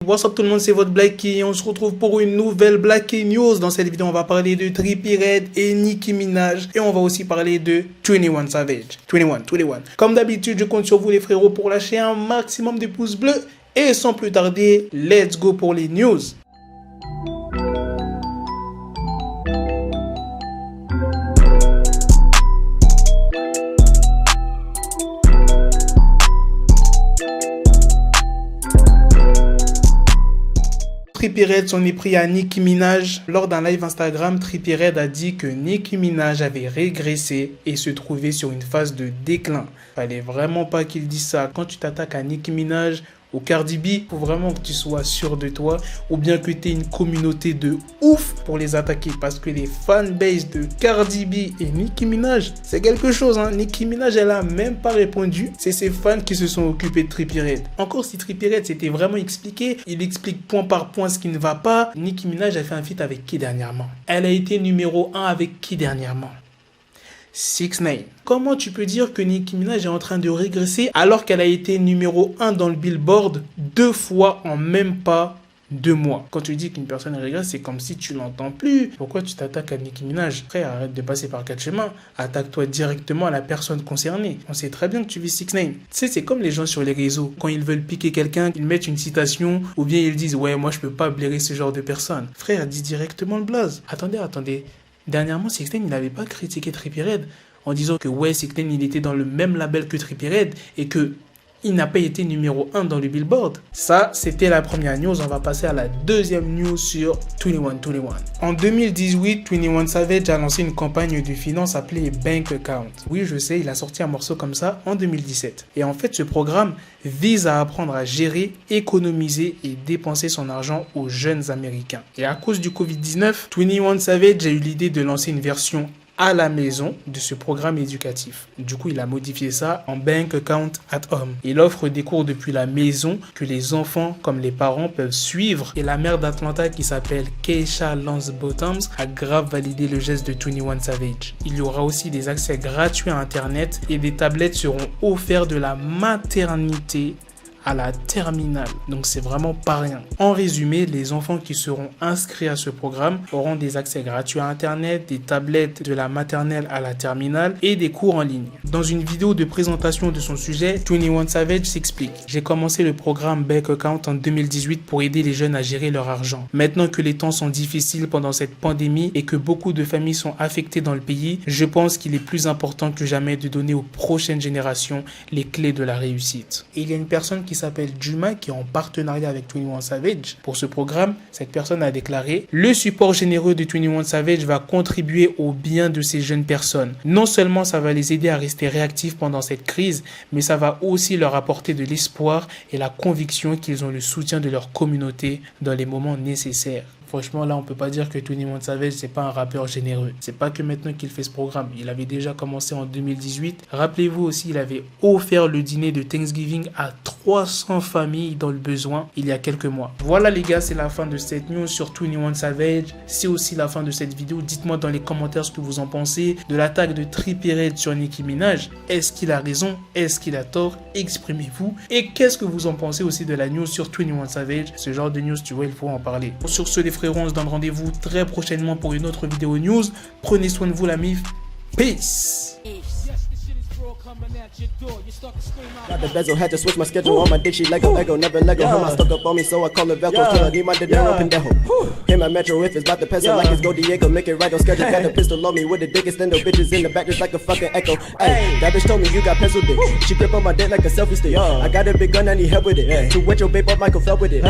what's up tout le monde, c'est votre Blackie et on se retrouve pour une nouvelle Blackie News. Dans cette vidéo, on va parler de Trippie Redd et Nicki Minaj et on va aussi parler de 21 Savage. 21. Comme d'habitude, je compte sur vous les frérots pour lâcher un maximum de pouces bleus et sans plus tarder, let's go pour les news. Trippie Redd s'en est pris à Nicki Minaj. Lors d'un live Instagram, Trippie Redd a dit que Nicki Minaj avait régressé et se trouvait sur une phase de déclin. Fallait vraiment pas qu'il dise ça. Quand tu t'attaques à Nicki Minaj ou Cardi B, faut vraiment que tu sois sûr de toi ou bien que tu aies une communauté de ouf pour les attaquer parce que les fanbases de Cardi B et Nicki Minaj, c'est quelque chose hein. Nicki Minaj, elle a même pas répondu. C'est ses fans qui se sont occupés de Trippie Redd. Encore si Trippie Redd s'était vraiment expliqué, il explique point par point ce qui ne va pas. Nicki Minaj a fait un feat avec qui dernièrement? Elle a été numéro 1 avec qui dernièrement? 6ix9ine. Comment tu peux dire que Nicki Minaj est en train de régresser alors qu'elle a été numéro 1 dans le Billboard 2 fois en même pas 2 mois? Quand tu dis qu'une personne régresse, c'est comme si tu l'entends plus. Pourquoi tu t'attaques à Nicki Minaj? Frère, arrête de passer par 4 chemins. Attaque-toi directement à la personne concernée. On sait très bien que tu vis 6ix9ine. Tu sais, c'est comme les gens sur les réseaux. Quand ils veulent piquer quelqu'un, ils mettent une citation ou bien ils disent « Ouais, moi je peux pas blairer ce genre de personne. » Frère, dis directement le blaze. Attendez. Dernièrement, 6ix9ine, il n'avait pas critiqué Trippie Redd en disant que ouais, 6ix9ine, il était dans le même label que Trippie Redd et que il n'a pas été numéro 1 dans le Billboard. Ça, c'était la première news. On va passer à la deuxième news sur 21. En 2018, 21 Savage a lancé une campagne de finance appelée Bank Account. Oui, je sais, il a sorti un morceau comme ça en 2017. Et en fait, ce programme vise à apprendre à gérer, économiser et dépenser son argent aux jeunes Américains. Et à cause du Covid-19, 21 Savage a eu l'idée de lancer une version à la maison de ce programme éducatif. Du coup, il a modifié ça en Bank Account at Home. Il offre des cours depuis la maison que les enfants comme les parents peuvent suivre. Et la mère d'Atlanta qui s'appelle Keisha Lance Bottoms a grave validé le geste de 21 Savage. Il y aura aussi des accès gratuits à Internet et des tablettes seront offerts de la maternité à la terminale. Donc c'est vraiment pas rien. En résumé, les enfants qui seront inscrits à ce programme auront des accès gratuits à Internet, des tablettes de la maternelle à la terminale et des cours en ligne. Dans une vidéo de présentation de son sujet, 21 Savage s'explique. J'ai commencé le programme Bank Account en 2018 pour aider les jeunes à gérer leur argent. Maintenant que les temps sont difficiles pendant cette pandémie et que beaucoup de familles sont affectées dans le pays, je pense qu'il est plus important que jamais de donner aux prochaines générations les clés de la réussite. Et il y a une personne qui s'appelle Juma qui est en partenariat avec 21 Savage. Pour ce programme, cette personne a déclaré « Le support généreux de 21 Savage va contribuer au bien de ces jeunes personnes. Non seulement ça va les aider à rester réactifs pendant cette crise, mais ça va aussi leur apporter de l'espoir et la conviction qu'ils ont le soutien de leur communauté dans les moments nécessaires. » Franchement, là, on peut pas dire que 21 Savage, c'est pas un rappeur généreux. C'est pas que maintenant qu'il fait ce programme. Il avait déjà commencé en 2018. Rappelez-vous aussi, il avait offert le dîner de Thanksgiving à 300 familles dans le besoin il y a quelques mois. Voilà les gars, c'est la fin de cette news sur 21 Savage. C'est aussi la fin de cette vidéo. Dites-moi dans les commentaires ce que vous en pensez de l'attaque de Trippie Redd sur Nicki Minaj. Est-ce qu'il a raison? Est-ce qu'il a tort? Exprimez-vous. Et qu'est-ce que vous en pensez aussi de la news sur 21 Savage? Ce genre de news, tu vois, il faut en parler. Sur ce, les frérots, on se donne rendez-vous très prochainement pour une autre vidéo news. Prenez soin de vous, la mif. Peace. Got the bezel, had to switch my schedule. On my dick, she Lego, never Lego. Her stuck up on me, so I call it Velcro. Till I need my dinero pendejo. Hit my metro if it's about to pencil like it's Go Diego. Make it right on schedule. Got the pistol on me with the dick extendo. Bitches in the back just like a fucking echo. Ay, that bitch told me you got pencil dick. She grip on my dick like a selfie stick. I got a big gun, I need help with it. To wet your babe up, Michael fell with it.